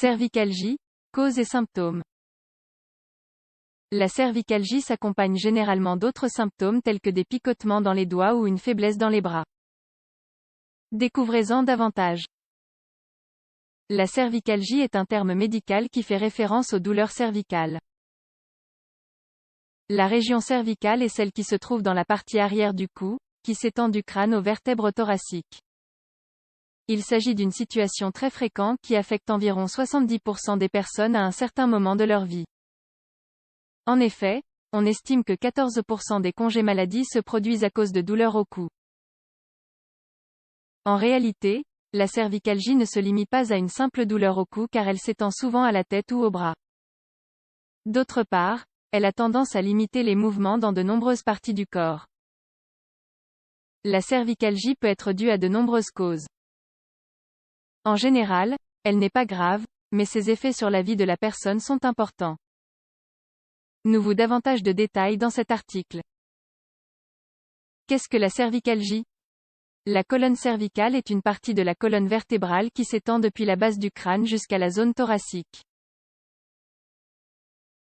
Cervicalgie, cause et symptômes. La cervicalgie s'accompagne généralement d'autres symptômes tels que des picotements dans les doigts ou une faiblesse dans les bras. Découvrez-en davantage. La cervicalgie est un terme médical qui fait référence aux douleurs cervicales. La région cervicale est celle qui se trouve dans la partie arrière du cou, qui s'étend du crâne aux vertèbres thoraciques. Il s'agit d'une situation très fréquente qui affecte environ 70% des personnes à un certain moment de leur vie. En effet, on estime que 14% des congés maladie se produisent à cause de douleurs au cou. En réalité, la cervicalgie ne se limite pas à une simple douleur au cou car elle s'étend souvent à la tête ou au bras. D'autre part, elle a tendance à limiter les mouvements dans de nombreuses parties du corps. La cervicalgie peut être due à de nombreuses causes. En général, elle n'est pas grave, mais ses effets sur la vie de la personne sont importants. Nous vous davantage de détails dans cet article. Qu'est-ce que la cervicalgie? La colonne cervicale est une partie de la colonne vertébrale qui s'étend depuis la base du crâne jusqu'à la zone thoracique.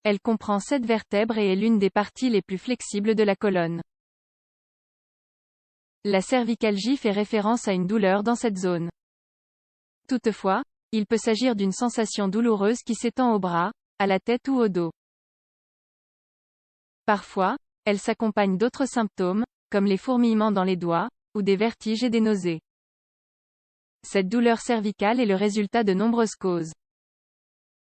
Elle comprend 7 vertèbres et est l'une des parties les plus flexibles de la colonne. La cervicalgie fait référence à une douleur dans cette zone. Toutefois, il peut s'agir d'une sensation douloureuse qui s'étend au bras, à la tête ou au dos. Parfois, elle s'accompagne d'autres symptômes, comme les fourmillements dans les doigts, ou des vertiges et des nausées. Cette douleur cervicale est le résultat de nombreuses causes.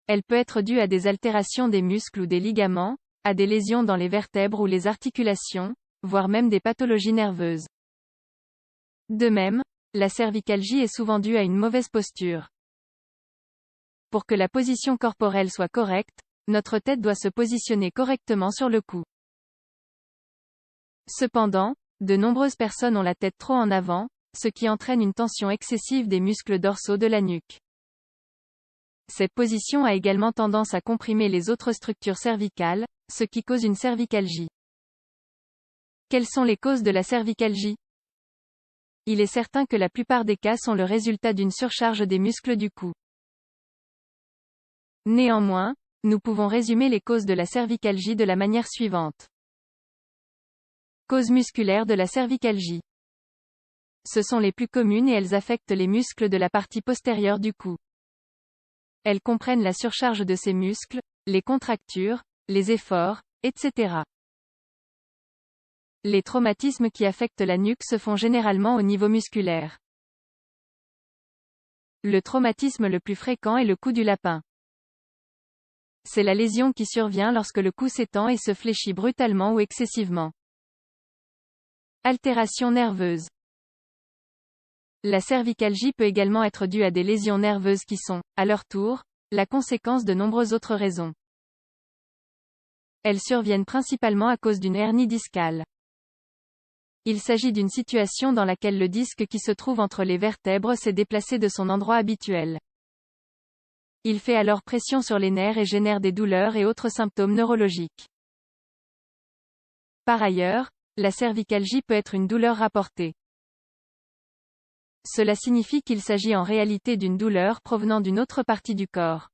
Elle peut être due à des altérations des muscles ou des ligaments, à des lésions dans les vertèbres ou les articulations, voire même des pathologies nerveuses. De même, la cervicalgie est souvent due à une mauvaise posture. Pour que la position corporelle soit correcte, notre tête doit se positionner correctement sur le cou. Cependant, de nombreuses personnes ont la tête trop en avant, ce qui entraîne une tension excessive des muscles dorsaux de la nuque. Cette position a également tendance à comprimer les autres structures cervicales, ce qui cause une cervicalgie. Quelles sont les causes de la cervicalgie? Il est certain que la plupart des cas sont le résultat d'une surcharge des muscles du cou. Néanmoins, nous pouvons résumer les causes de la cervicalgie de la manière suivante. Causes musculaires de la cervicalgie. Ce sont les plus communes et elles affectent les muscles de la partie postérieure du cou. Elles comprennent la surcharge de ces muscles, les contractures, les efforts, etc. Les traumatismes qui affectent la nuque se font généralement au niveau musculaire. Le traumatisme le plus fréquent est le coup du lapin. C'est la lésion qui survient lorsque le cou s'étend et se fléchit brutalement ou excessivement. Altération nerveuse. La cervicalgie peut également être due à des lésions nerveuses qui sont, à leur tour, la conséquence de nombreuses autres raisons. Elles surviennent principalement à cause d'une hernie discale. Il s'agit d'une situation dans laquelle le disque qui se trouve entre les vertèbres s'est déplacé de son endroit habituel. Il fait alors pression sur les nerfs et génère des douleurs et autres symptômes neurologiques. Par ailleurs, la cervicalgie peut être une douleur rapportée. Cela signifie qu'il s'agit en réalité d'une douleur provenant d'une autre partie du corps.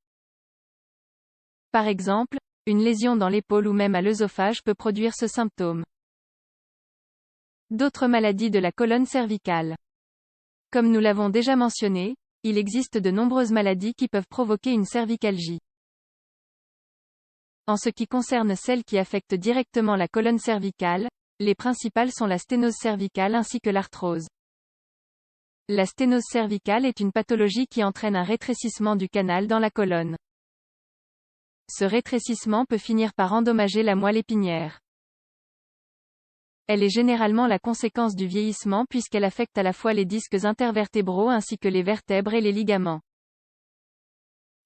Par exemple, une lésion dans l'épaule ou même à l'œsophage peut produire ce symptôme. D'autres maladies de la colonne cervicale. Comme nous l'avons déjà mentionné, il existe de nombreuses maladies qui peuvent provoquer une cervicalgie. En ce qui concerne celles qui affectent directement la colonne cervicale, les principales sont la sténose cervicale ainsi que l'arthrose. La sténose cervicale est une pathologie qui entraîne un rétrécissement du canal dans la colonne. Ce rétrécissement peut finir par endommager la moelle épinière. Elle est généralement la conséquence du vieillissement puisqu'elle affecte à la fois les disques intervertébraux ainsi que les vertèbres et les ligaments.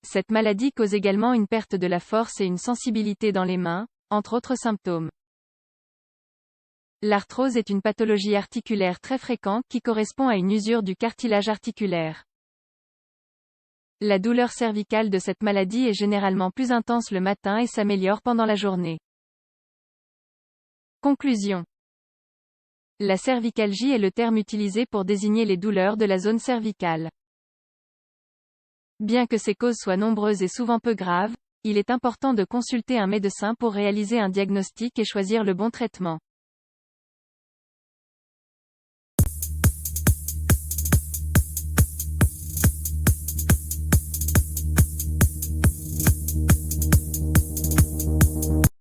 Cette maladie cause également une perte de la force et une sensibilité dans les mains, entre autres symptômes. L'arthrose est une pathologie articulaire très fréquente qui correspond à une usure du cartilage articulaire. La douleur cervicale de cette maladie est généralement plus intense le matin et s'améliore pendant la journée. Conclusion. La cervicalgie est le terme utilisé pour désigner les douleurs de la zone cervicale. Bien que ces causes soient nombreuses et souvent peu graves, il est important de consulter un médecin pour réaliser un diagnostic et choisir le bon traitement.